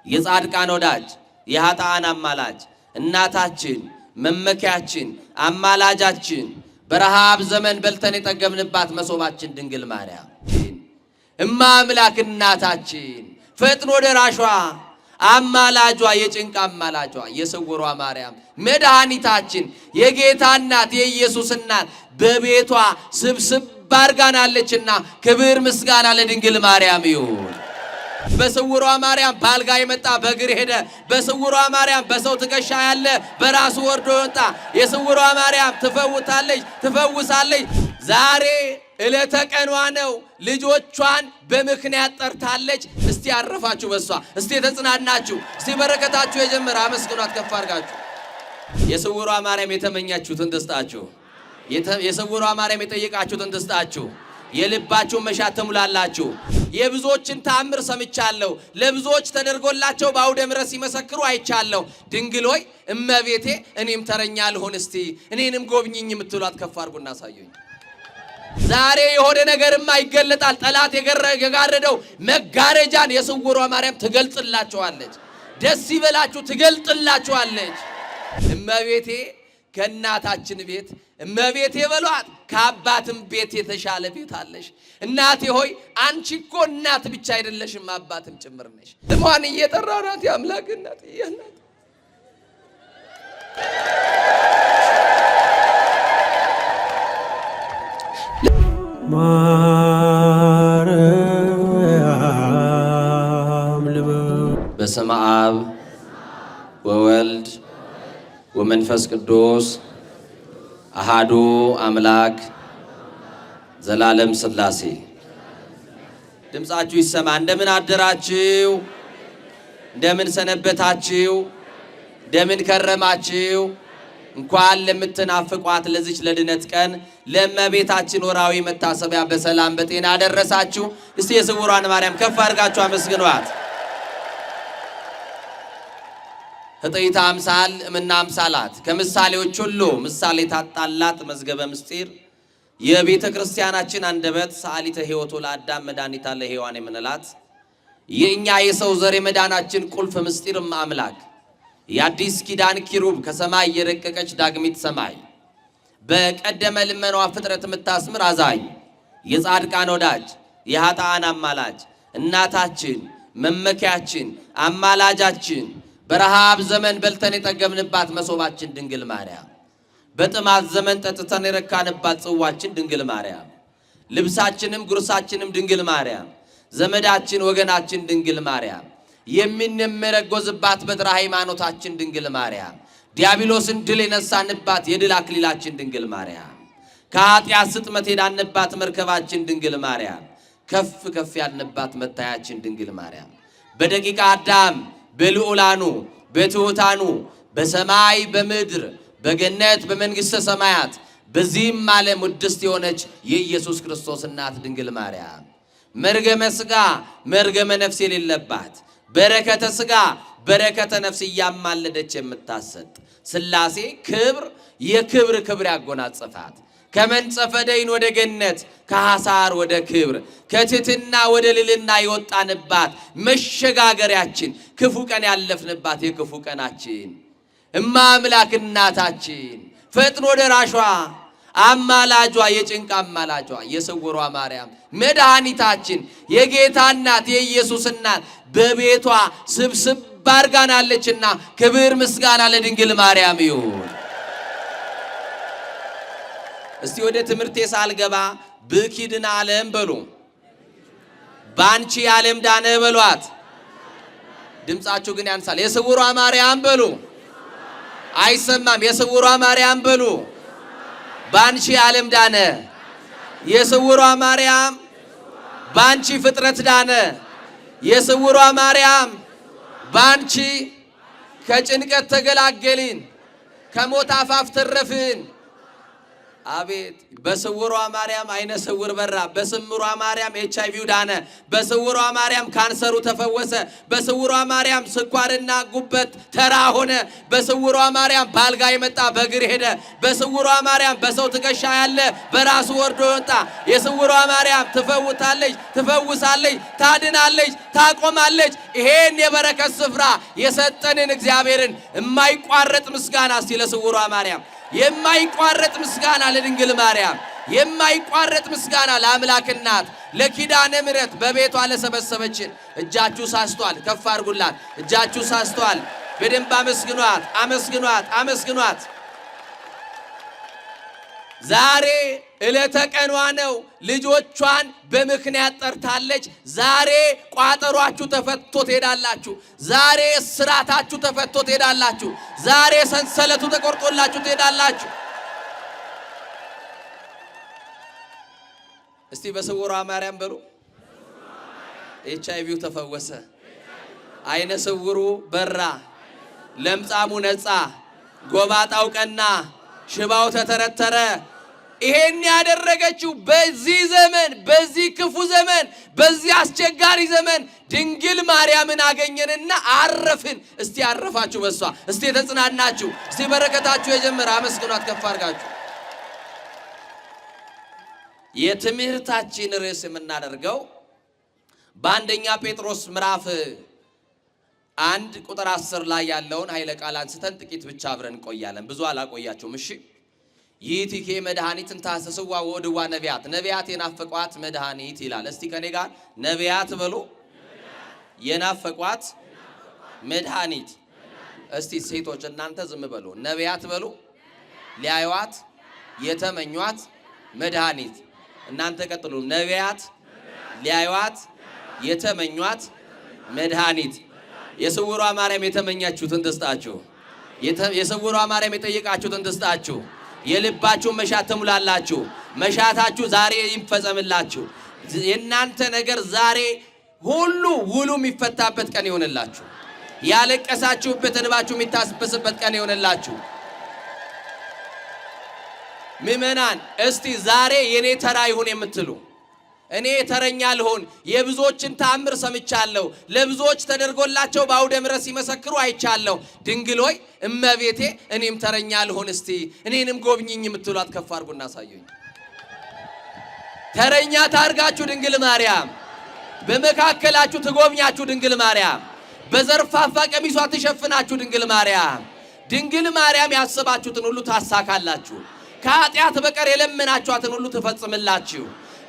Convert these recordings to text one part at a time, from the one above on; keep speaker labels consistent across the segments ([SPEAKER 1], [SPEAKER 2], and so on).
[SPEAKER 1] የጻድቃን ወዳጅ የኃጥአን አማላጅ እናታችን መመኪያችን አማላጃችን በረሃብ ዘመን በልተን የጠገብንባት መሶባችን ድንግል ማርያም እማ አምላክ እናታችን ፈጥኖ ደራሿ አማላጇ የጭንቅ አማላጇ የስውሯ ማርያም መድኃኒታችን የጌታ እናት የኢየሱስ እናት በቤቷ ስብስብ አድርጋናለችና ክብር ምስጋና ለድንግል ማርያም ይሁን። በስውሯ ማርያም ባልጋ የመጣ በእግር ሄደ። በስውሯ ማርያም በሰው ትከሻ ያለ በራሱ ወርዶ ወጣ። የስውሯ ማርያም ትፈውታለች፣ ትፈውሳለች። ዛሬ ዕለተ ቀኗ ነው። ልጆቿን በምክንያት ጠርታለች። እስቲ አረፋችሁ በሷ፣ እስቲ ተጽናናችሁ፣ እስቲ በረከታችሁ የጀመረ አመስግኗት ከፍ አድርጋችሁ። የስውሯ ማርያም የተመኛችሁትን ትስጣችሁ። የስውሯ ማርያም የጠየቃችሁትን ትስጣችሁ። የልባችሁን መሻት ትሙላላችሁ። የብዙዎችን ተአምር ሰምቻለሁ። ለብዙዎች ተደርጎላቸው በአውደ ምሕረት ሲመሰክሩ አይቻለሁ። ድንግል ሆይ እመቤቴ እኔም ተረኛ ልሆን፣ እስቲ እኔንም ጎብኝኝ የምትሏት ከፍ አድርጉና አሳዩኝ። ዛሬ የሆነ ነገርማ ይገለጣል። ጠላት የጋረደው መጋረጃን የስውሯ ማርያም ትገልጥላችኋለች። ደስ ይበላችሁ፣ ትገልጥላችኋለች። እመቤቴ ከእናታችን ቤት እመቤቴ በሏት፣ ከአባትም ቤት የተሻለ ቤት አለሽ። እናቴ ሆይ አንቺ እኮ እናት ብቻ አይደለሽም አባትም ጭምር ነሽ። ስሟን እየጠራናት የአምላክ እናት እያልናት በስመ አብ ወወልድ ወመንፈስ ቅዱስ አሃዱ አምላክ ዘላለም ሥላሴ። ድምጻችሁ ይሰማ። እንደምን አደራችሁ? እንደምን ሰነበታችሁ? እንደምን ከረማችሁ? እንኳን ለምትናፍቋት ለዚች ለድነት ቀን ለእመቤታችን ወራዊ መታሰቢያ በሰላም በጤና አደረሳችሁ። እስቲ የስውሯን ማርያም ከፍ አድርጋችሁ አመስግኗት። ህጥይታ አምሳል እምና አምሳላት ከምሳሌዎች ሁሉ ምሳሌ ታጣላት መዝገበ ምስጢር የቤተ ክርስቲያናችን አንደበት ሰዓሊተ ሕይወቱ ለአዳም መድኃኒታ ለሔዋን የምንላት የእኛ የሰው ዘር የመዳናችን ቁልፍ ምስጢር አምላክ የአዲስ ኪዳን ኪሩብ ከሰማይ የረቀቀች ዳግሚት ሰማይ በቀደመ ልመኗ ፍጥረት የምታስምር አዛኝ የጻድቃን ወዳጅ የኃጥአን አማላጅ እናታችን መመኪያችን አማላጃችን በረሃብ ዘመን በልተን የጠገብንባት መሶባችን ድንግል ማርያም በጥማት ዘመን ጠጥተን የረካንባት ጽዋችን ድንግል ማርያም ልብሳችንም ጉርሳችንም ድንግል ማርያም ዘመዳችን ወገናችን ድንግል ማርያም የምንመረጎዝባት በትረ ሃይማኖታችን ድንግል ማርያም ዲያብሎስን ድል የነሳንባት የድል አክሊላችን ድንግል ማርያም ከኃጢአት ስጥመት የዳንባት መርከባችን ድንግል ማርያም ከፍ ከፍ ያልንባት መታያችን ድንግል ማርያም በደቂቀ አዳም በልዑላኑ በትሑታኑ በሰማይ በምድር በገነት በመንግሥተ ሰማያት በዚህም ዓለም ውድስት የሆነች የኢየሱስ ክርስቶስ እናት ድንግል ማርያም መርገመ ሥጋ መርገመ ነፍስ የሌለባት በረከተ ሥጋ በረከተ ነፍስ እያማለደች የምታሰጥ ሥላሴ ክብር የክብር ክብር ያጎናጸፋት ከመንጸፈ ደይን ወደ ገነት ከሐሳር ወደ ክብር ከትሕትና ወደ ልልና የወጣንባት መሸጋገሪያችን ክፉ ቀን ያለፍንባት የክፉ ቀናችን እማ አምላክ እናታችን ፈጥኖ ደራሿ አማላጇ የጭንቅ አማላጇ የስውሯ ማርያም መድኃኒታችን የጌታ እናት የኢየሱስ እናት በቤቷ ስብስብ አድርጋናለችና ክብር ምስጋና ለድንግል ማርያም ይሁን። እስቲ ወደ ትምህርቴ ሳልገባ ብኪድን ዓለም በሉ ባንቺ ዓለም ዳነ በሏት። ድምጻችሁ ግን ያንሳል። የስውሯ ማርያም በሉ አይሰማም። የስውሯ ማርያም በሉ ባንቺ ዓለም ዳነ። የስውሯ ማርያም ባንቺ ፍጥረት ዳነ። የስውሯ ማርያም ባንቺ ከጭንቀት ተገላገልን፣ ከሞት አፋፍ ተረፍን። አቤት በስውሯ ማርያም አይነ ስውር በራ። በስውሯ ማርያም HIV ዳነ። በስውሯ ማርያም ካንሰሩ ተፈወሰ። በስውሯ ማርያም ስኳርና ጉበት ተራ ሆነ። በስውሯ ማርያም ባልጋ የመጣ በእግር ሄደ። በስውሯ ማርያም በሰው ትከሻ ያለ በራሱ ወርዶ ወጣ። የስውሯ ማርያም ትፈውታለች፣ ትፈውሳለች፣ ታድናለች፣ ታቆማለች። ይሄን የበረከት ስፍራ የሰጠንን እግዚአብሔርን የማይቋረጥ ምስጋና እስቲ ለስውሯ ማርያም፣ የማይቋረጥ ምስጋና ለድንግል ማርያም፣ የማይቋረጥ ምስጋና ለአምላክ እናት ለኪዳነ ምሕረት በቤቷ ለሰበሰበችን። እጃችሁ ሳስቷል፣ ከፍ አድርጉላት። እጃችሁ ሳስቷል። በደንብ አመስግኗት፣ አመስግኗት፣ አመስግኗት። ዛሬ ዕለተ ቀኗ ነው። ልጆቿን በምክንያት ጠርታለች። ዛሬ ቋጠሯችሁ ተፈቶ ትሄዳላችሁ። ዛሬ እስራታችሁ ተፈቶ ትሄዳላችሁ። ዛሬ ሰንሰለቱ ተቆርጦላችሁ ትሄዳላችሁ። እስቲ በስውሯ ማርያም በሉ። HIV ተፈወሰ፣ አይነ ስውሩ በራ፣ ለምጻሙ ነጻ፣ ጎባጣው ቀና፣ ሽባው ተተረተረ። ይሄን ያደረገችው በዚህ ዘመን፣ በዚህ ክፉ ዘመን፣ በዚህ አስቸጋሪ ዘመን ድንግል ማርያምን አገኘንና አረፍን። እስቲ አረፋችሁ በሷ፣ እስቲ ተጽናናችሁ፣ እስቲ በረከታችሁ የጀመረ አመስግኗት ከፍ አድርጋችሁ። የትምህርታችን ርዕስ የምናደርገው በአንደኛ ጴጥሮስ ምዕራፍ 1 ቁጥር 10 ላይ ያለውን ኃይለ ቃል አንስተን ጥቂት ብቻ አብረን እንቆያለን። ብዙ አላቆያችሁም። እሺ ይእቲኬ መድኃኒትን ታሰስዋ ወድዋ ነቢያት፣ ነቢያት የናፈቋት መድኃኒት ይላል። እስቲ ከኔ ጋር ነቢያት በሉ፣ የናፈቋት መድኃኒት። እስቲ ሴቶች እናንተ ዝም በሉ፣ ነቢያት በሉ፣ ሊያዩዋት የተመኟት መድኃኒት። እናንተ ቀጥሉ፣ ነቢያት ሊያዩዋት የተመኟት መድኃኒት። የስውሯ ማርያም የተመኛችሁትን ትስጣችሁ። የስውሯ ማርያም የጠየቃችሁትን ትስጣችሁ። የልባችሁን መሻት ትሙላላችሁ። መሻታችሁ ዛሬ ይፈጸምላችሁ። የእናንተ ነገር ዛሬ ሁሉ ውሉ የሚፈታበት ቀን ይሆንላችሁ። ያለቀሳችሁበት እንባችሁ የሚታበስበት ቀን ይሆንላችሁ። ምእመናን እስቲ ዛሬ የኔ ተራ ይሁን የምትሉ፣ እኔ ተረኛ ልሆን፣ የብዙዎችን ተአምር ሰምቻለሁ፣ ለብዙዎች ተደርጎላቸው በአውደ ምሕረት ሲመሰክሩ አይቻለሁ። ድንግል ሆይ እመቤቴ እኔም ተረኛ ልሆን፣ እስቲ እኔንም ጎብኝኝ የምትሏት ከፍ አድርጉና አሳዩኝ። ተረኛ ታርጋችሁ ድንግል ማርያም በመካከላችሁ ትጎብኛችሁ ድንግል ማርያም። በዘርፋፋ ቀሚሷ ትሸፍናችሁ ድንግል ማርያም። ድንግል ማርያም ያሰባችሁትን ሁሉ ታሳካላችሁ። ከኃጢአት በቀር የለመናችኋትን ሁሉ ትፈጽምላችሁ።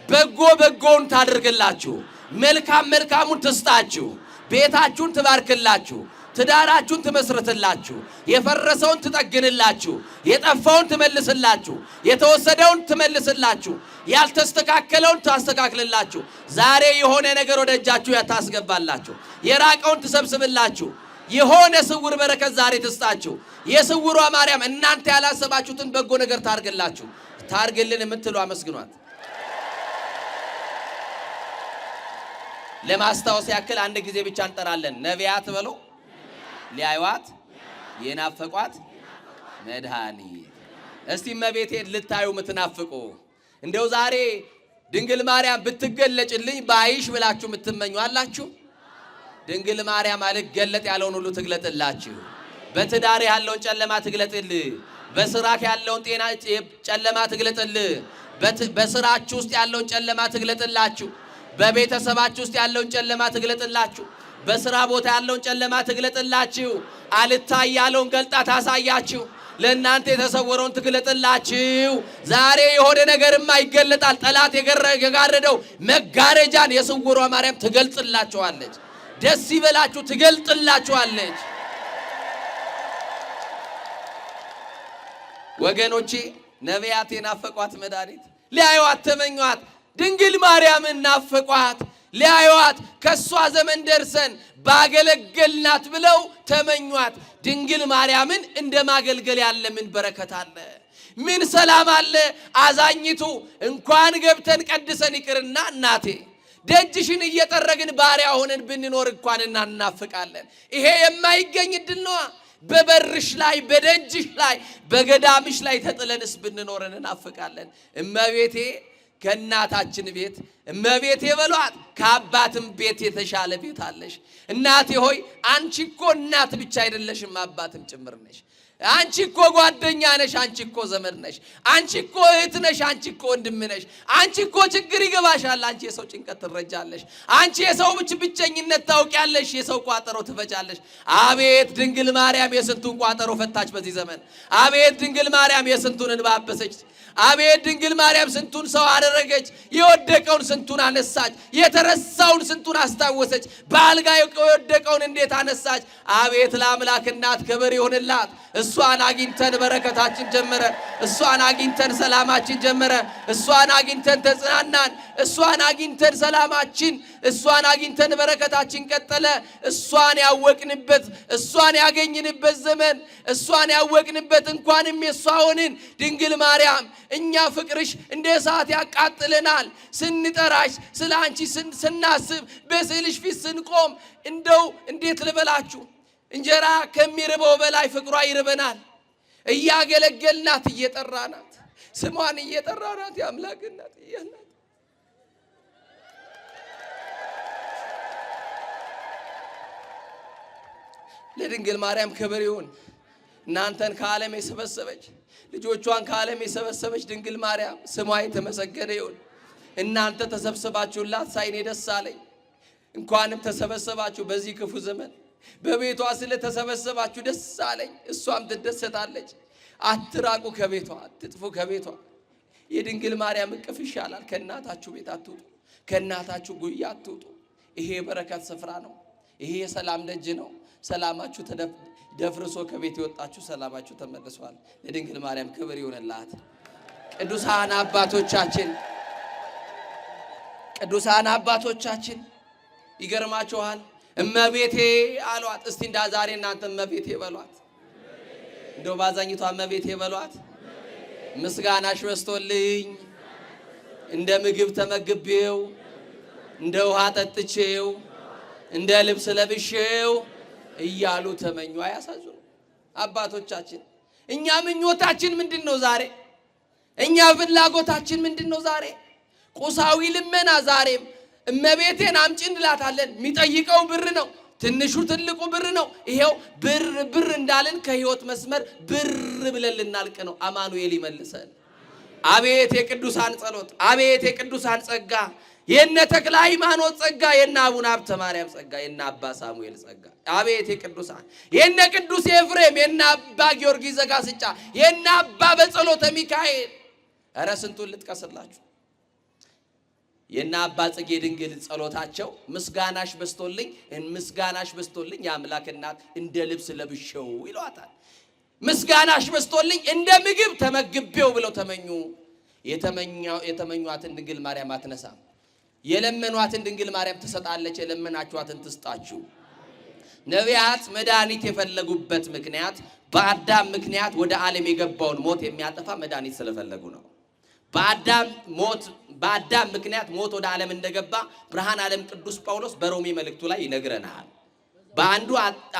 [SPEAKER 1] በጎ በጎውን ታደርግላችሁ። መልካም መልካሙን ትስጣችሁ። ቤታችሁን ትባርክላችሁ። ትዳራችሁን ትመስርትላችሁ። የፈረሰውን ትጠግንላችሁ። የጠፋውን ትመልስላችሁ። የተወሰደውን ትመልስላችሁ። ያልተስተካከለውን ታስተካክልላችሁ። ዛሬ የሆነ ነገር ወደ እጃችሁ ታስገባላችሁ። የራቀውን ትሰብስብላችሁ። የሆነ ስውር በረከት ዛሬ ትስጣችሁ። የስውሯ ማርያም እናንተ ያላሰባችሁትን በጎ ነገር ታርግላችሁ። ታርግልን የምትሉ አመስግኗት። ለማስታወስ ያክል አንድ ጊዜ ብቻ እንጠራለን። ነቢያት በሉ፣ ሊያዩዋት የናፈቋት መድኃኒት። እስቲ እመቤቴን ልታዩ የምትናፍቁ እንደው ዛሬ ድንግል ማርያም ብትገለጭልኝ ባይሽ ብላችሁ የምትመኙ አላችሁ? ድንግል ማርያም አልገለጥ ያለውን ሁሉ ትግለጥላችሁ። በትዳር ያለውን ጨለማ ትግለጥልህ። በስራክ ያለውን ጤና ጨለማ ትግለጥልህ። በስራችሁ ውስጥ ያለውን ጨለማ ትግለጥላችሁ። በቤተሰባችሁ ውስጥ ያለውን ጨለማ ትግለጥላችሁ። በስራ ቦታ ያለውን ጨለማ ትግለጥላችሁ። አልታይ ያለውን ገልጣ ታሳያችሁ። ለእናንተ የተሰወረውን ትግለጥላችሁ። ዛሬ የሆነ ነገርማ ይገለጣል። ጠላት የጋረደው መጋረጃን የስውሯ ማርያም ትገልጥላችኋለች። ደስ ይበላችሁ፣ ትገልጥላችኋለች። ወገኖቼ ነቢያት የናፈቋት መድኃኒት ሊያዩዋት ተመኟት። ድንግል ማርያምን ናፈቋት። ሊያዩዋት ከሷ ዘመን ደርሰን ባገለገልናት ብለው ተመኟት። ድንግል ማርያምን እንደ ማገልገል ያለ ምን በረከት አለ? ምን ሰላም አለ? አዛኝቱ እንኳን ገብተን ቀድሰን ይቅርና እናቴ ደጅሽን እየጠረግን ባሪያ ሆነን ብንኖር እንኳን እናናፍቃለን። ይሄ የማይገኝ እድል ነዋ። በበርሽ ላይ በደጅሽ ላይ በገዳምሽ ላይ ተጥለንስ ብንኖርን እናፍቃለን። እመቤቴ ከእናታችን ቤት እመቤቴ በሏት ከአባትም ቤት የተሻለ ቤት አለሽ። እናቴ ሆይ አንቺ እኮ እናት ብቻ አይደለሽም አባትም ጭምር ነሽ። አንቺ እኮ ጓደኛ ነሽ፣ አንቺ እኮ ዘመድ ነሽ፣ አንቺ እኮ እህት ነሽ፣ አንቺ እኮ ወንድም ነሽ። አንቺ እኮ ችግር ይገባሻል፣ አንቺ የሰው ጭንቀት ትረጃለሽ፣ አንቺ የሰው ብቸኝነት ታውቂያለሽ፣ የሰው ቋጠሮ ትፈጫለሽ። አቤት ድንግል ማርያም የስንቱን ቋጠሮ ፈታች በዚህ ዘመን። አቤት ድንግል ማርያም የስንቱን እንባ አበሰች። አቤት ድንግል ማርያም ስንቱን ሰው አደረገች። የወደቀውን ስንቱን አነሳች፣ የተረሳውን ስንቱን አስታወሰች። በአልጋ የወደቀውን እንዴት አነሳች። አቤት ለአምላክ እናት ክብር ይሁንላት። እሷን አግኝተን በረከታችን ጀመረ። እሷን አግኝተን ሰላማችን ጀመረ። እሷን አግኝተን ተጽናናን። እሷን አግኝተን ሰላማችን፣ እሷን አግኝተን በረከታችን ቀጠለ። እሷን ያወቅንበት፣ እሷን ያገኝንበት ዘመን፣ እሷን ያወቅንበት እንኳንም የሷ ሆንን። ድንግል ማርያም እኛ ፍቅርሽ እንደ እሳት ያቃጥለናል። ስንጠራሽ፣ ስለ አንቺ ስናስብ፣ በስዕልሽ ፊት ስንቆም እንደው እንዴት ልበላችሁ እንጀራ ከሚርበው በላይ ፍቅሯ ይርበናል። እያገለገልናት እየጠራናት ስሟን እየጠራናት የአምላክ እናት እያልናት ለድንግል ማርያም ክብር ይሁን። እናንተን ከዓለም የሰበሰበች ልጆቿን ከዓለም የሰበሰበች ድንግል ማርያም ስሟ የተመሰገነ ይሁን። እናንተ ተሰብስባችሁላት ሳይኔ ደስ አለኝ። እንኳንም ተሰበሰባችሁ በዚህ ክፉ ዘመን በቤቷ ስለተሰበሰባችሁ ደስ አለኝ። እሷም ትደሰታለች። አትራቁ ከቤቷ፣ አትጥፉ ከቤቷ። የድንግል ማርያም እቅፍ ይሻላል። ከእናታችሁ ቤት አትውጡ፣ ከእናታችሁ ጉያ አትውጡ። ይሄ የበረከት ስፍራ ነው። ይሄ የሰላም ደጅ ነው። ሰላማችሁ ደፍርሶ ከቤት የወጣችሁ ሰላማችሁ ተመልሷል። ለድንግል ማርያም ክብር ይሁንላት። ቅዱሳን አባቶቻችን ይገርማችኋል። እመቤቴ አሏት። እስቲ እንዳ ዛሬ እናንተ እመቤቴ በሏት። እንደው ባዛኝቷ እመቤቴ በሏት። ምስጋናሽ በስቶልኝ እንደ ምግብ ተመግቤው፣ እንደ ውሃ ጠጥቼው፣ እንደ ልብስ ለብሼው እያሉ ተመኙ። አያሳዝኑ አባቶቻችን? እኛ ምኞታችን ምንድነው ዛሬ? እኛ ፍላጎታችን ምንድነው ዛሬ? ቁሳዊ ልመና ዛሬም እመቤቴን አምጪ እንላታለን። የሚጠይቀው ብር ነው። ትንሹ ትልቁ ብር ነው። ይሄው ብር እንዳልን ከህይወት መስመር ብር ብለን ልናልቅ ነው። አማኑኤል ይመልሰን። አቤት የቅዱሳን ጸሎት፣ አቤት የቅዱሳን ጸጋ፣ የነ ተክለ ሃይማኖት ጸጋ፣ የነ አቡነ ሀብተ ማርያም ጸጋ፣ የነ አባ ሳሙኤል ጸጋ፣ አቤት የቅዱሳን የነ ቅዱስ ኤፍሬም፣ የነ አባ ጊዮርጊስ ዘጋስጫ፣ የነ አባ በጸሎተ ሚካኤል። ኧረ ስንቱን ልጥቀስላችሁ። የና አባ ጽጌ ድንግል ጸሎታቸው ምስጋናሽ በስቶልኝ የአምላክ እናት እንደ ልብስ ለብሼው ይሏታል። ምስጋናሽ በስቶልኝ እንደ ምግብ ተመግቤው ብለው ተመኙ። የተመኟትን ድንግል ማርያም አትነሳም። የለመኗትን ድንግል ማርያም ትሰጣለች። የለመናችኋትን ትስጣችሁ። ነቢያት መድኃኒት የፈለጉበት ምክንያት በአዳም ምክንያት ወደ ዓለም የገባውን ሞት የሚያጠፋ መድኃኒት ስለፈለጉ ነው። በአዳም ምክንያት ሞት ወደ ዓለም እንደገባ ብርሃን ዓለም ቅዱስ ጳውሎስ በሮሜ መልእክቱ ላይ ይነግረናል። በአንዱ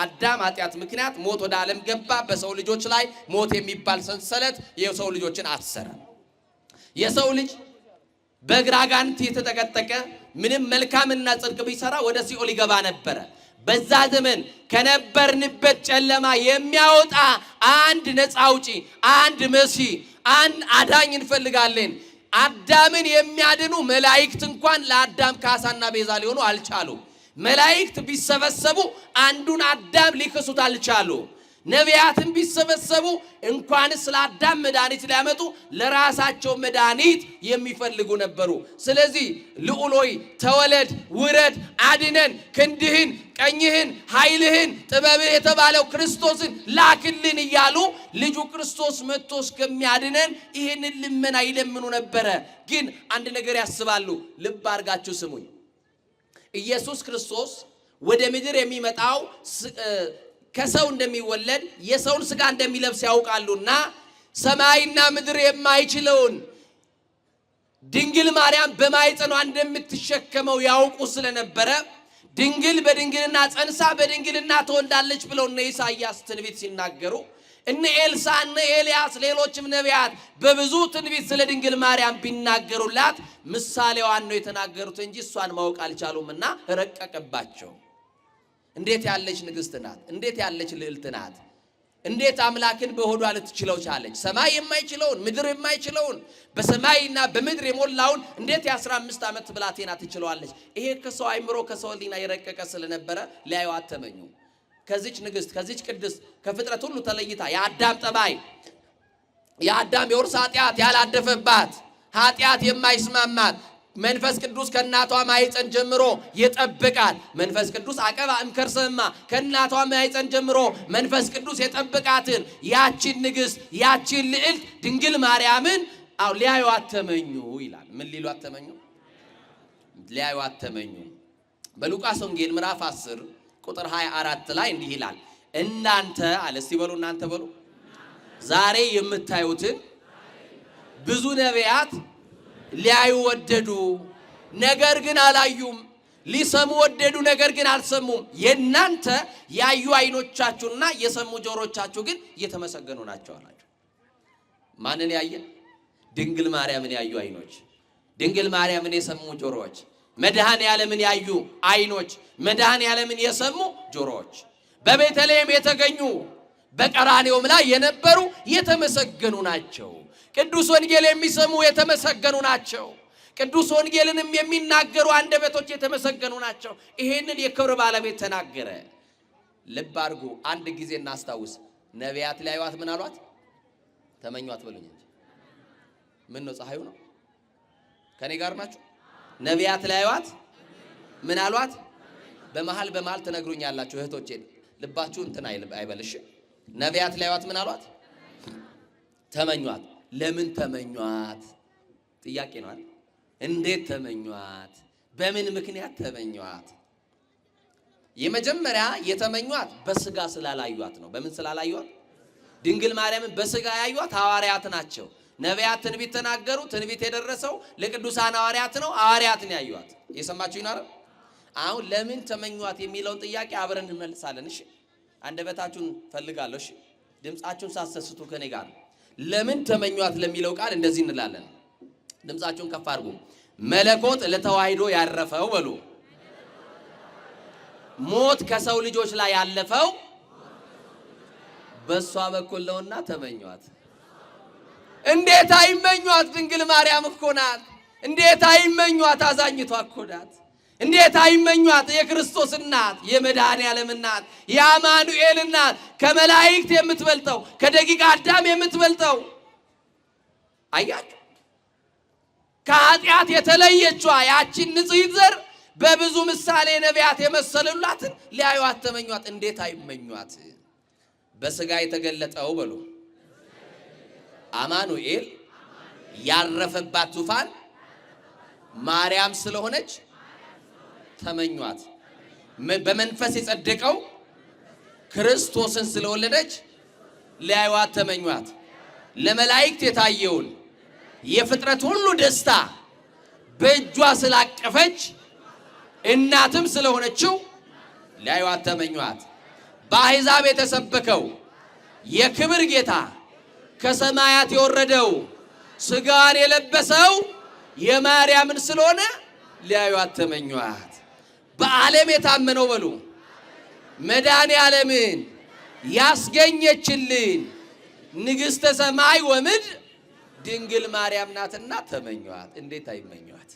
[SPEAKER 1] አዳም ኃጢአት ምክንያት ሞት ወደ ዓለም ገባ። በሰው ልጆች ላይ ሞት የሚባል ሰንሰለት የሰው ልጆችን አሰረ። የሰው ልጅ በእግረ አጋንንት የተጠቀጠቀ ምንም መልካምና ጽድቅ ቢሰራ ወደ ሲኦል ይገባ ነበረ። በዛ ዘመን ከነበርንበት ጨለማ የሚያወጣ አንድ ነፃ አውጪ፣ አንድ መሲህ፣ አንድ አዳኝ እንፈልጋለን። አዳምን የሚያድኑ መላእክት እንኳን ለአዳም ካሳና ቤዛ ሊሆኑ አልቻሉ። መላእክት ቢሰበሰቡ አንዱን አዳም ሊክሱት አልቻሉ። ነቢያትን ቢሰበሰቡ እንኳንስ ለአዳም መድኃኒት ሊያመጡ ለራሳቸው መድኃኒት የሚፈልጉ ነበሩ። ስለዚህ ልዑል ሆይ ተወለድ፣ ውረድ፣ አድነን፣ ክንድህን፣ ቀኝህን፣ ኃይልህን፣ ጥበብህ የተባለው ክርስቶስን ላክልን እያሉ ልጁ ክርስቶስ መጥቶ እስከሚያድነን ይህንን ልመና ይለምኑ ነበረ። ግን አንድ ነገር ያስባሉ። ልብ አድርጋችሁ ስሙኝ። ኢየሱስ ክርስቶስ ወደ ምድር የሚመጣው ከሰው እንደሚወለድ የሰውን ሥጋ እንደሚለብስ ያውቃሉና ሰማይና ምድር የማይችለውን ድንግል ማርያም በማኅፀኗ እንደምትሸከመው ያውቁ ስለነበረ ድንግል በድንግልና ጸንሳ በድንግልና ትወልዳለች ብለው እነ ኢሳይያስ ትንቢት ሲናገሩ እነ ኤልሳ እነ ኤልያስ ሌሎችም ነቢያት በብዙ ትንቢት ስለ ድንግል ማርያም ቢናገሩላት ምሳሌዋን ነው የተናገሩት እንጂ እሷን ማወቅ አልቻሉምና ረቀቀባቸው። እንዴት ያለች ንግስት ናት! እንዴት ያለች ልዕልት ናት! እንዴት አምላክን በሆዷ ልትችለው ቻለች! ሰማይ የማይችለውን ምድር የማይችለውን በሰማይና በምድር የሞላውን እንዴት የ15 ዓመት ብላቴና ትችለዋለች? ይሄ ከሰው አይምሮ ከሰው ሕሊና የረቀቀ ስለነበረ ሊያዩ አተመኙ። ከዚች ንግስት ከዚች ቅድስት ከፍጥረት ሁሉ ተለይታ የአዳም ጠባይ የአዳም የውርስ ኃጢአት ያላደፈባት ኃጢአት የማይስማማት መንፈስ ቅዱስ ከእናቷ ማኅፀን ጀምሮ የጠበቃት መንፈስ ቅዱስ አቀባ እምከርሰማ ከእናቷ ማኅፀን ጀምሮ መንፈስ ቅዱስ የጠበቃትን ያቺን ንግስት ያቺን ልዕልት ድንግል ማርያምን ሊያዩ አተመኙ ይላል። ምን ሊሉ አተመኙ? ሊያዩ አተመኙ። በሉቃስ ወንጌል ምዕራፍ 10 ቁጥር 24 ላይ እንዲህ ይላል፣ እናንተ አለ። እስቲ በሉ እናንተ በሉ። ዛሬ የምታዩትን ብዙ ነቢያት ሊያዩ ወደዱ፣ ነገር ግን አላዩም። ሊሰሙ ወደዱ፣ ነገር ግን አልሰሙም። የእናንተ ያዩ አይኖቻችሁና የሰሙ ጆሮቻችሁ ግን የተመሰገኑ ናቸው አላቸው። ማንን ያየ? ድንግል ማርያምን ያዩ አይኖች፣ ድንግል ማርያምን የሰሙ ጆሮዎች፣ መድኃኔ ዓለምን ያዩ አይኖች፣ መድኃኔ ዓለምን የሰሙ ጆሮዎች፣ በቤተልሔም የተገኙ በቀራንዮም ላይ የነበሩ የተመሰገኑ ናቸው። ቅዱስ ወንጌል የሚሰሙ የተመሰገኑ ናቸው። ቅዱስ ወንጌልንም የሚናገሩ አንደበቶች የተመሰገኑ ናቸው። ይሄንን የክብር ባለቤት ተናገረ። ልብ አድርጉ። አንድ ጊዜ እናስታውስ። ነቢያት ሊያዩዋት ምን አሏት? ተመኟት በሉኝ እንጂ ምን ነው? ፀሐዩ ነው? ከኔ ጋር ናችሁ? ነቢያት ሊያዩዋት ምን አሏት? በመሃል ትነግሩኛላችሁ እህቶቼ፣ ልባችሁ እንትን አይበልሽ። ነቢያት ሊያዩዋት ምን አሏት? ተመኟት። ለምን ተመኟት? ጥያቄ ነው አይደል? እንዴት ተመኟት? በምን ምክንያት ተመኟት? የመጀመሪያ የተመኟት በስጋ ስላላዩዋት ነው። በምን ስላላዩዋት? ድንግል ማርያምን በስጋ ያዩዋት ሐዋርያት ናቸው። ነቢያት ትንቢት ተናገሩ። ትንቢት የደረሰው ለቅዱሳን ሐዋርያት ነው። ሐዋርያትን ያዩዋት። የሰማችሁኝ አይደል? አሁን ለምን ተመኟት የሚለውን ጥያቄ አብረን እንመልሳለን። እሺ፣ አንደበታችሁን ፈልጋለሁ። እሺ፣ ድምጻችሁን ሳሰስቱ ከኔ ጋር ለምን ተመኟት ለሚለው ቃል እንደዚህ እንላለን። ድምጻችሁን ከፍ አድርጉ። መለኮት ለተዋሕዶ ያረፈው በሉ። ሞት ከሰው ልጆች ላይ ያለፈው በሷ በኩል ነውና ተመኟት። እንዴት አይመኟት? ድንግል ማርያም እኮ ናት። እንዴት አይመኟት? አዛኝቷ እኮ ናት። እንዴት አይመኟት? የክርስቶስ እናት፣ የመድኃኔ ዓለም እናት፣ የአማኑኤል እናት፣ ከመላእክት የምትበልጠው ከደቂቀ አዳም የምትበልጠው አያችሁ፣ ከኃጢአት የተለየችዋ ያቺን ንጽሕት ዘር በብዙ ምሳሌ ነቢያት የመሰሉላትን ሊያዩዋት ተመኟት። እንዴት አይመኟት? በስጋ የተገለጠው በሉ አማኑኤል ያረፈባት ዙፋን ማርያም ስለሆነች ተመኟት። በመንፈስ የጸደቀው ክርስቶስን ስለወለደች ሊያዩዋት ተመኟት። ለመላእክት የታየውን የፍጥረት ሁሉ ደስታ በእጇ ስላቀፈች እናትም ስለሆነችው ሊያዩዋት ተመኟት። በአሕዛብ የተሰበከው የክብር ጌታ ከሰማያት የወረደው ሥጋዋን የለበሰው የማርያምን ስለሆነ ሊያዩዋት ተመኟት። በዓለም የታመነው በሉ መድኃኔ ዓለምን ያስገኘችልን ንግሥተ ሰማይ ወምድር ድንግል ማርያም ናትና ተመኟት። እንዴት አይመኟት?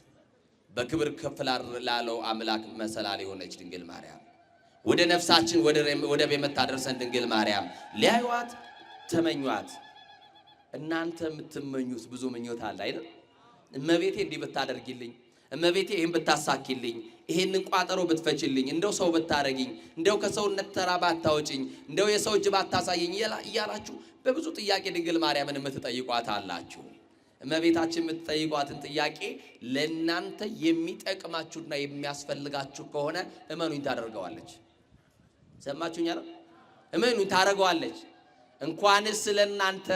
[SPEAKER 1] በክብር ከፍ ላለው አምላክ መሰላል የሆነች ድንግል ማርያም፣ ወደ ነፍሳችን ወደ የምታደርሰን ድንግል ማርያም ሊያዩዋት ተመኟት። እናንተ የምትመኙት ብዙ ምኞት አለ አይደል? እመቤቴ እንዲህ ብታደርጊልኝ፣ እመቤቴ ይሄን ብታሳኪልኝ፣ ይሄንን ቋጠሮ ብትፈችልኝ፣ እንደው ሰው ብታረጊኝ፣ እንደው ከሰውነት ተራ ባታወጪኝ፣ እንደው የሰው እጅ ባታሳየኝ እያላችሁ በብዙ ጥያቄ ድንግል ማርያምን የምትጠይቋት አላችሁ። እመቤታችን የምትጠይቋትን ጥያቄ ለእናንተ የሚጠቅማችሁና የሚያስፈልጋችሁ ከሆነ እመኑኝ ታደርገዋለች። ሰማችሁኝ አይደል? እመኑኝ ታደርገዋለች። እንኳንስ ለእናንተ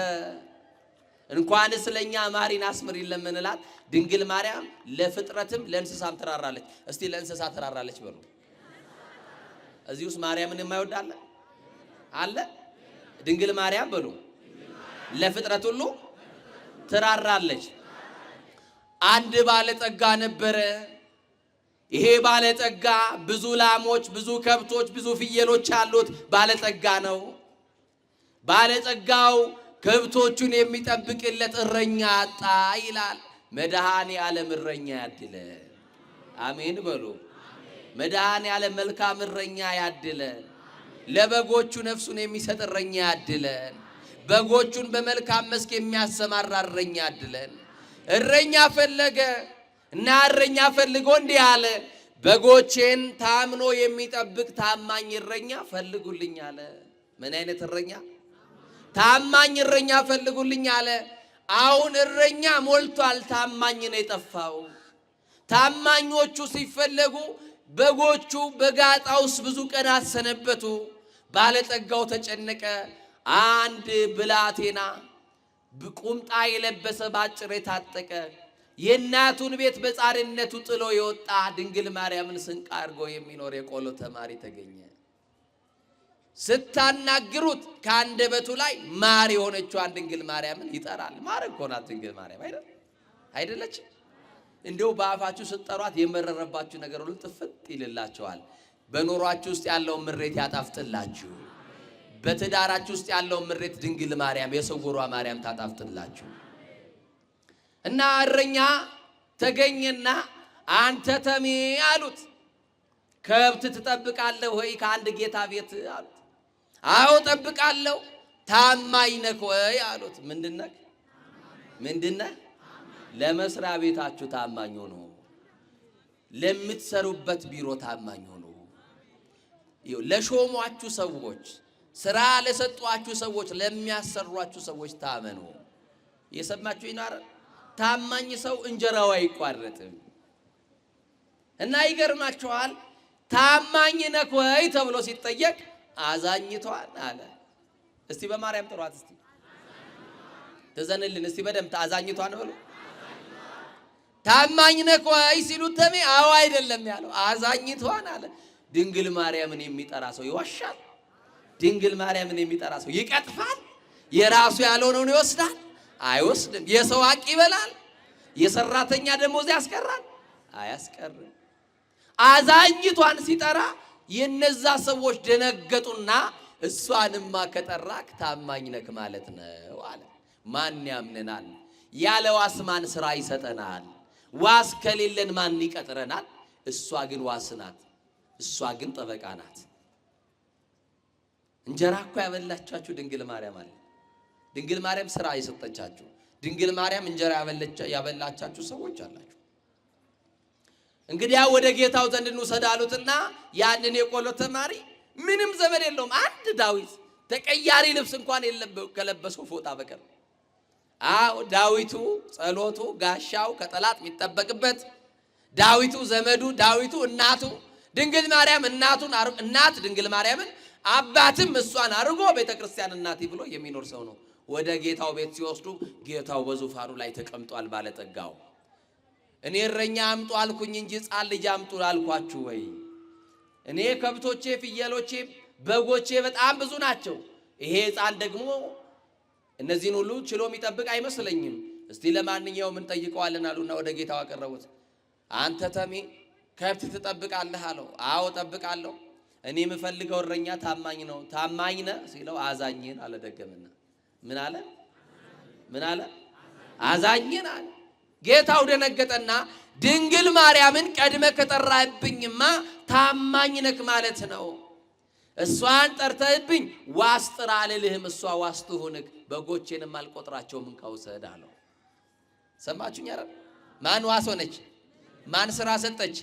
[SPEAKER 1] እንኳንስ ለኛ ማሪን አስምሪን ለምንላት ድንግል ማርያም ለፍጥረትም ለእንስሳም ትራራለች። እስቲ ለእንስሳ ትራራለች በሉ። እዚህ ውስጥ ማርያምን የማይወድ አለ? ድንግል ማርያም በሉ ለፍጥረት ሁሉ ትራራለች። አንድ ባለጠጋ ነበረ። ይሄ ባለጠጋ ብዙ ላሞች፣ ብዙ ከብቶች፣ ብዙ ፍየሎች ያሉት ባለጠጋ ነው። ባለጠጋው ከብቶቹን የሚጠብቅለት እረኛ አጣ ይላል። መድኃኔ ዓለም እረኛ ያድለን። አሜን በሉ። መድኃኔ ዓለም መልካም እረኛ ያድለን። ለበጎቹ ነፍሱን የሚሰጥ እረኛ ያድለን። በጎቹን በመልካም መስክ የሚያሰማራ እረኛ ያድለን። እረኛ ፈለገ እና እረኛ ፈልጎ እንዲህ አለ፣ በጎቼን ታምኖ የሚጠብቅ ታማኝ እረኛ ፈልጉልኝ አለ። ምን አይነት እረኛ? ታማኝ እረኛ ፈልጉልኝ አለ። አሁን እረኛ ሞልቷል፣ ታማኝ ነው የጠፋው። ታማኞቹ ሲፈለጉ በጎቹ በጋጣ ውስጥ ብዙ ቀናት ሰነበቱ። ባለጠጋው ተጨነቀ። አንድ ብላቴና ቁምጣ የለበሰ ባጭር የታጠቀ የእናቱን ቤት በጻርነቱ ጥሎ የወጣ ድንግል ማርያምን ስንቅ አድርጎ የሚኖር የቆሎ ተማሪ ተገኘ። ስታናግሩት ከአንደበቱ ላይ ማር የሆነችዋን ድንግል ማርያምን ይጠራል። ማር እኮ ናት ድንግል ማርያም አይደለች? እንዲሁ በአፋችሁ ስትጠሯት የመረረባችሁ ነገር ሁሉ ጥፍጥ ይልላችኋል። በኑሯችሁ ውስጥ ያለውን ምሬት ያጣፍጥላችሁ። በትዳራችሁ ውስጥ ያለውን ምሬት ድንግል ማርያም የስውሯ ማርያም ታጣፍጥላችሁ። እና እረኛ ተገኘና አንተ ተሜ አሉት፣ ከብት ትጠብቃለህ ወይ ከአንድ ጌታ ቤት አሉት። አዎ ጠብቃለሁ። ታማኝ ነህ ወይ አሉት። ምንድነህ? ለመስሪያ ቤታችሁ ታማኝ ሆኖ፣ ለምትሰሩበት ቢሮ ታማኝ ሆኖ፣ ለሾሟችሁ ሰዎች፣ ስራ ለሰጧችሁ ሰዎች፣ ለሚያሰሯችሁ ሰዎች ታመኑ። እየሰማችሁ ይናር። ታማኝ ሰው እንጀራው አይቋረጥም። እና ይገርማችኋል፣ ታማኝ ነህ ወይ ተብሎ ሲጠየቅ አዛኝቷን አለ። እስቲ በማርያም ጥሯት፣ እስቲ ተዘንልን፣ እስቲ በደምብ አዛኝቷን በሉ። ታማኝ ነህ ወይ ሲሉት ተሜ አዎ አይደለም ያለው አዛኝቷን አለ። ድንግል ማርያምን የሚጠራ ሰው ይዋሻል? ድንግል ማርያምን የሚጠራ ሰው ይቀጥፋል? የራሱ ያልሆነውን ይወስዳል? አይወስድም። የሰው ሀቅ ይበላል? የሰራተኛ ደሞዝ ያስቀራል? አያስቀርም። አዛኝቷን ሲጠራ የነዛ ሰዎች ደነገጡና እሷንማ ከጠራክ ታማኝ ነህ ማለት ነው አለ። ማን ያምነናል? ያለ ዋስ ማን ስራ ይሰጠናል? ዋስ ከሌለን ማን ይቀጥረናል? እሷ ግን ዋስ ናት። እሷ ግን ጠበቃ ናት። እንጀራ እኮ ያበላቻችሁ ድንግል ማርያም አለ። ድንግል ማርያም ስራ የሰጠቻችሁ፣ ድንግል ማርያም እንጀራ ያበላቻችሁ ሰዎች አላችሁ። እንግዲያ ወደ ጌታው ዘንድ እንውሰዳሉትና ያንን የቆሎ ተማሪ ምንም ዘመድ የለውም። አንድ ዳዊት ተቀያሪ ልብስ እንኳን ከለበሰው ፎጣ በቀር። አዎ ዳዊቱ ጸሎቱ ጋሻው ከጠላት የሚጠበቅበት፣ ዳዊቱ ዘመዱ፣ ዳዊቱ እናቱ ድንግል ማርያም እናት ድንግል ማርያምን አባትም እሷን አድርጎ ቤተክርስቲያን እናቴ ብሎ የሚኖር ሰው ነው። ወደ ጌታው ቤት ሲወስዱ ጌታው በዙፋኑ ላይ ተቀምጧል። ባለጠጋው እኔ እረኛ አምጡ አልኩኝ እንጂ ሕፃን ልጅ አምጡ አልኳችሁ ወይ? እኔ ከብቶቼ፣ ፍየሎቼ፣ በጎቼ በጣም ብዙ ናቸው። ይሄ ሕፃን ደግሞ እነዚህን ሁሉ ችሎ የሚጠብቅ አይመስለኝም። እስቲ ለማንኛውም እንጠይቀዋለን አሉና ወደ ጌታው አቀረቡት። አንተ ተሜ ከብት ትጠብቃለህ አለው። አዎ ጠብቃለሁ። እኔ የምፈልገው እረኛ ታማኝ ነው። ታማኝ ነህ ሲለው አዛኝን አለ። ደገመና ምን አለ? አዛኝን አለ። ጌታው ደነገጠና ድንግል ማርያምን ቀድመ ከጠራህብኝማ ታማኝ ነህ ማለት ነው። እሷን ጠርተህብኝ ዋስ ጥራ አልልህም። እሷ ዋስ ትሁንህ። በጎቼንም አልቆጥራቸውም እንካ ውሰድ አለው። ሰማችሁኝ? ኧረ ማን ዋስ ሆነች? ማን ስራ ሰጠች?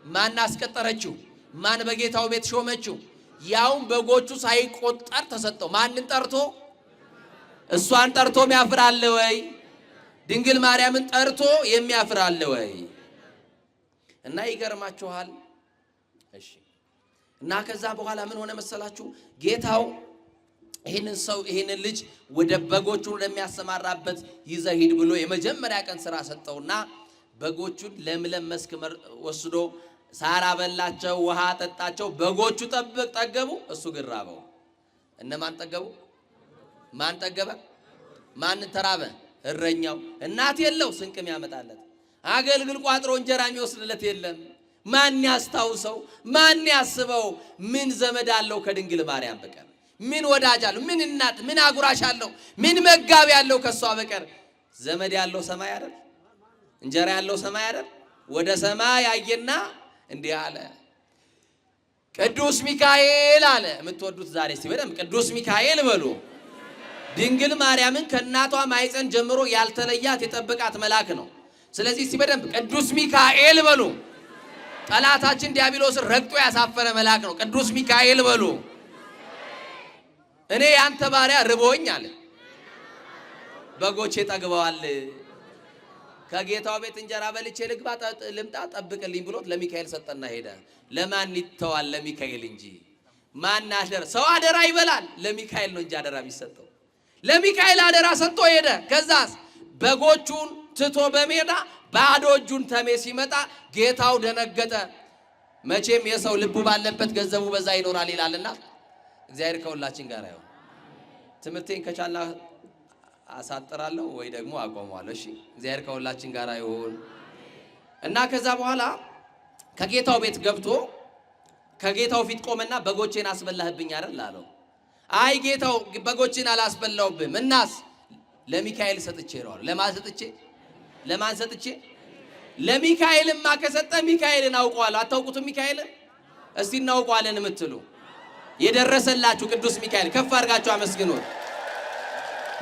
[SPEAKER 1] ማን አስቀጠረችው? ማን በጌታው ቤት ሾመችው? ያውም በጎቹ ሳይቆጠር ተሰጠው። ማንን ጠርቶ? እሷን ጠርቶ የሚያፍራለ ወይ? ድንግል ማርያምን ጠርቶ የሚያፍራለ ወይ? እና ይገርማችኋል። እሺ። እና ከዛ በኋላ ምን ሆነ መሰላችሁ? ጌታው ይሄንን ልጅ ወደ በጎቹን ለሚያሰማራበት ይዘህ ሂድ ብሎ የመጀመሪያ ቀን ስራ ሰጠውና በጎቹን ለምለም መስክ ወስዶ ሳር አበላቸው፣ ውሃ ጠጣቸው። በጎቹ ጠገቡ፣ እሱ ግን ራበው። እነማን ጠገቡ? ማን ጠገበ? ማን ተራበ? እረኛው። እናት የለው ስንቅም ያመጣለት፣ አገልግል ቋጥሮ እንጀራ የሚወስድለት የለም። ማን ያስታውሰው? ማን ያስበው? ምን ዘመድ አለው ከድንግል ማርያም በቀር? ምን ወዳጅ አለው? ምን እናት፣ ምን አጉራሽ አለው? ምን መጋቢ አለው ከሷ በቀር? ዘመድ ያለው ሰማይ አይደል? እንጀራ ያለው ሰማይ አይደል? ወደ ሰማይ አየና እንዲህ አለ፣ ቅዱስ ሚካኤል አለ። የምትወዱት ዛሬ እስቲ በደምብ ቅዱስ ሚካኤል በሉ። ድንግል ማርያምን ከእናቷ ማይፀን ጀምሮ ያልተለያት የጠበቃት መልአክ ነው። ስለዚህ እስቲ በደምብ ቅዱስ ሚካኤል በሉ። ጠላታችን ዲያብሎስን ረግጦ ያሳፈረ መልአክ ነው። ቅዱስ ሚካኤል በሉ። እኔ ያንተ ባሪያ ርቦኝ አለ፣ በጎቼ ጠግበዋል። ከጌታው ቤት እንጀራ በልቼ ልምጣ ጠብቅልኝ ብሎት ለሚካኤል ሰጠና ሄደ። ለማን ይተዋል? ለሚካኤል እንጂ። ማን አደራ? ሰው አደራ ይበላል፣ ለሚካኤል ነው እንጂ አደራ የሚሰጠው። ለሚካኤል አደራ ሰጥቶ ሄደ። ከዛስ በጎቹን ትቶ በሜዳ ባዶ እጁን ተሜ ሲመጣ ጌታው ደነገጠ። መቼም የሰው ልቡ ባለበት ገንዘቡ በዛ ይኖራል ይላልና እግዚአብሔር ከሁላችን ጋር ይሁን። ትምህርቴን ከቻላ አሳጥራለሁ ወይ ደግሞ አቆማለሁ። እሺ፣ እግዚአብሔር ከሁላችን ጋር ይሁን። እና ከዛ በኋላ ከጌታው ቤት ገብቶ ከጌታው ፊት ቆመና በጎቼን አስበላህብኝ አይደል አለው። አይ ጌታው በጎቼን አላስበላውብም። እናስ ለሚካኤል ሰጥቼ ነው። ለማን ሰጥቼ? ለሚካኤልማ ከሰጠ ሚካኤልን አውቀዋለሁ። አታውቁትም? ሚካኤልን እስቲ እናውቀዋለን የምትሉ የደረሰላችሁ ቅዱስ ሚካኤል ከፍ አድርጋችሁ አመስግኑት።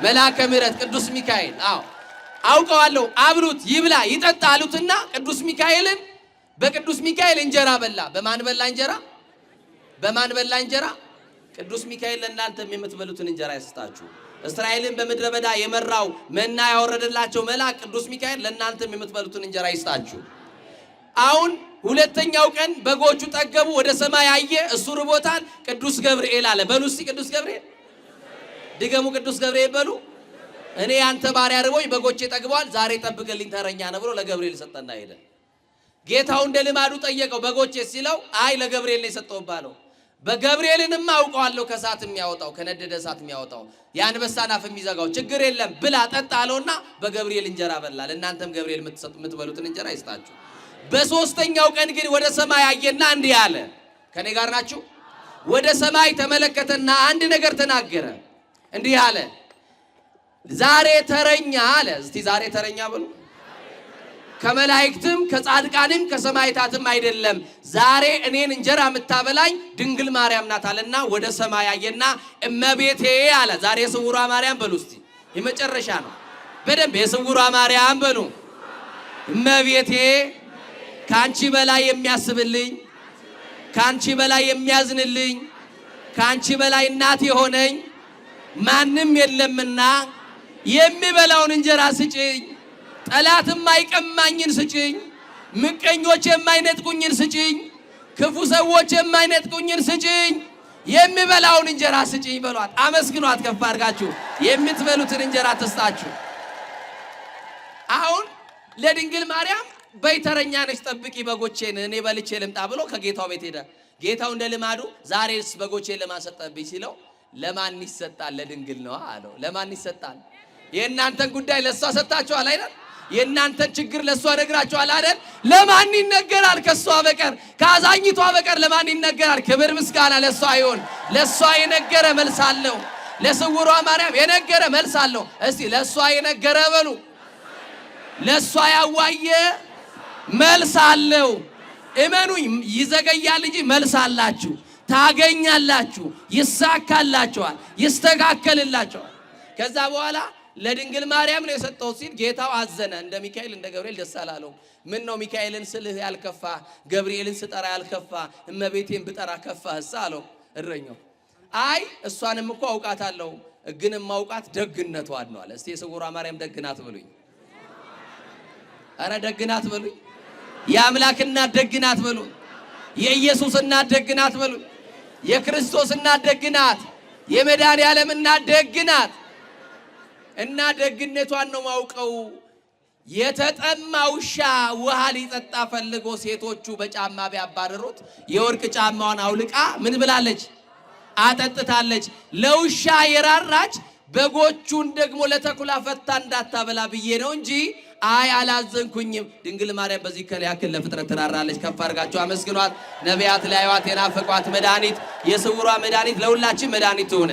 [SPEAKER 1] መልአከ ምሕረት ቅዱስ ሚካኤል አውቀዋለሁ፣ አብሉት፣ ይብላ፣ ይጠጣ አሉትና ቅዱስ ሚካኤልን በቅዱስ ሚካኤል እንጀራ በላ። በማን በላ እንጀራ? በማን በላ እንጀራ? ቅዱስ ሚካኤል ለእናንተም የምትበሉትን እንጀራ ይስጣችሁ። እስራኤልን በምድረ በዳ የመራው መና ያወረደላቸው መልአክ ቅዱስ ሚካኤል ለእናንተም የምትበሉትን እንጀራ ይስጣችሁ። አሁን ሁለተኛው ቀን በጎቹ ጠገቡ፣ ወደ ሰማይ አየ፣ እሱ ርቦታል። ቅዱስ ገብርኤል አለ። በሉ እስቲ ቅዱስ ገብርኤል ድገሙ። ቅዱስ ገብርኤል በሉ። እኔ ያንተ ባሪያ ርቦኝ በጎቼ ጠግበዋል፣ ዛሬ ጠብቅልኝ ተረኛ ነው ብሎ ለገብርኤል ሰጠና ሄደ። ጌታው እንደ ልማዱ ጠየቀው፣ በጎቼ ሲለው አይ ለገብርኤል ነው የሰጠው ባለው። በገብርኤልንማ አውቀዋለሁ፣ ከእሳት የሚያወጣው ከነደደ እሳት የሚያወጣው የአንበሳን አፍ የሚዘጋው፣ ችግር የለም ብላ ጠጣ አለውና በገብርኤል እንጀራ በላ። ለእናንተም ገብርኤል የምትበሉትን እንጀራ ይስጣችሁ። በሶስተኛው ቀን ግን ወደ ሰማይ አየና እንዲህ አለ። ከኔ ጋር ናችሁ? ወደ ሰማይ ተመለከተና አንድ ነገር ተናገረ። እንዲህ አለ፣ ዛሬ ተረኛ አለ። እስቲ ዛሬ ተረኛ በሉ። ከመላእክትም ከጻድቃንም ከሰማዕታትም አይደለም፣ ዛሬ እኔን እንጀራ የምታበላኝ ድንግል ማርያም ናት አለና ወደ ሰማይ አየና እመቤቴ አለ። ዛሬ የስውሯ ማርያም በሉ እስቲ፣ የመጨረሻ ነው። በደንብ የስውሯ ማርያም በሉ። እመቤቴ ካንቺ በላይ የሚያስብልኝ፣ ካንቺ በላይ የሚያዝንልኝ፣ ካንቺ በላይ እናት የሆነኝ ማንም የለምና የሚበላውን እንጀራ ስጭኝ፣ ጠላት የማይቀማኝን ስጭኝ፣ ምቀኞች የማይነጥቁኝን ስጭኝ፣ ክፉ ሰዎች የማይነጥቁኝን ስጭኝ፣ የሚበላውን እንጀራ ስጭኝ በሏት። አመስግኗት ከፍ አድርጋችሁ። የምትበሉትን እንጀራ ትስጣችሁ። አሁን ለድንግል ማርያም በይተረኛ ነሽ፣ ጠብቂ በጎቼን እኔ በልቼ ልምጣ ብሎ ከጌታው ቤት ሄደ። ጌታው እንደ ልማዱ ዛሬስ በጎቼን ለማን ሰጠብኝ ሲለው ለማን ይሰጣል? ለድንግል ነው አለው። ለማን ይሰጣል? የእናንተን ጉዳይ ለሷ ሰጣችኋል አይደል? የእናንተን ችግር ለሷ ነግራችኋል አይደል? ለማን ይነገራል? ከሷ በቀር ከአዛኝቷ በቀር ለማን ይነገራል? ክብር ምስጋና ለሷ ይሁን። ለሷ የነገረ መልስ አለው። ለስውሯ ማርያም የነገረ መልስ አለው። እስቲ ለሷ የነገረ በሉ። ለሷ ያዋየ መልስ አለው። እመኑኝ፣ ይዘገያል እንጂ መልስ አላችሁ፣ ታገኛላችሁ፣ ይሳካላችኋል፣ ይስተካከልላችኋል። ከዛ በኋላ ለድንግል ማርያም ነው የሰጠው ሲል ጌታው አዘነ። እንደ ሚካኤል እንደ ገብርኤል ደስ አላለው። ምን ነው ሚካኤልን ስልህ ያልከፋ፣ ገብርኤልን ስጠራ ያልከፋ፣ እመቤቴን ብጠራ ከፋህስ አለው እረኛው። አይ እሷንም እኮ አውቃታለሁ፣ ግን የማውቃት ደግነቷን ነው አለ። እስቲ የስውሯ ማርያም ደግናት በሉኝ። አረ ደግናት በሉኝ። የአምላክ እናት ደግናት በሉኝ። የኢየሱስ እናት ደግናት በሉኝ። የክርስቶስ እናት ደግናት። የመድኃኔዓለም እናት ደግናት። እና ደግነቷን ነው ማውቀው። የተጠማ ውሻ ውሃ ሊጠጣ ፈልጎ ሴቶቹ በጫማ ቢያባረሩት የወርቅ ጫማዋን አውልቃ ምን ብላለች? አጠጥታለች። ለውሻ የራራች በጎቹን ደግሞ ለተኩላ ፈታ እንዳታበላ ብዬ ነው እንጂ አይ አላዘንኩኝም። ድንግል ማርያም በዚህ ያክል ለፍጥረት ትራራለች። ከፍ አድርጋችሁ አመስግኗት። ነቢያት ላይዋት የናፈቋት መድኃኒት፣ የስውሯ መድኃኒት ለሁላችን መድኃኒት ሆነ።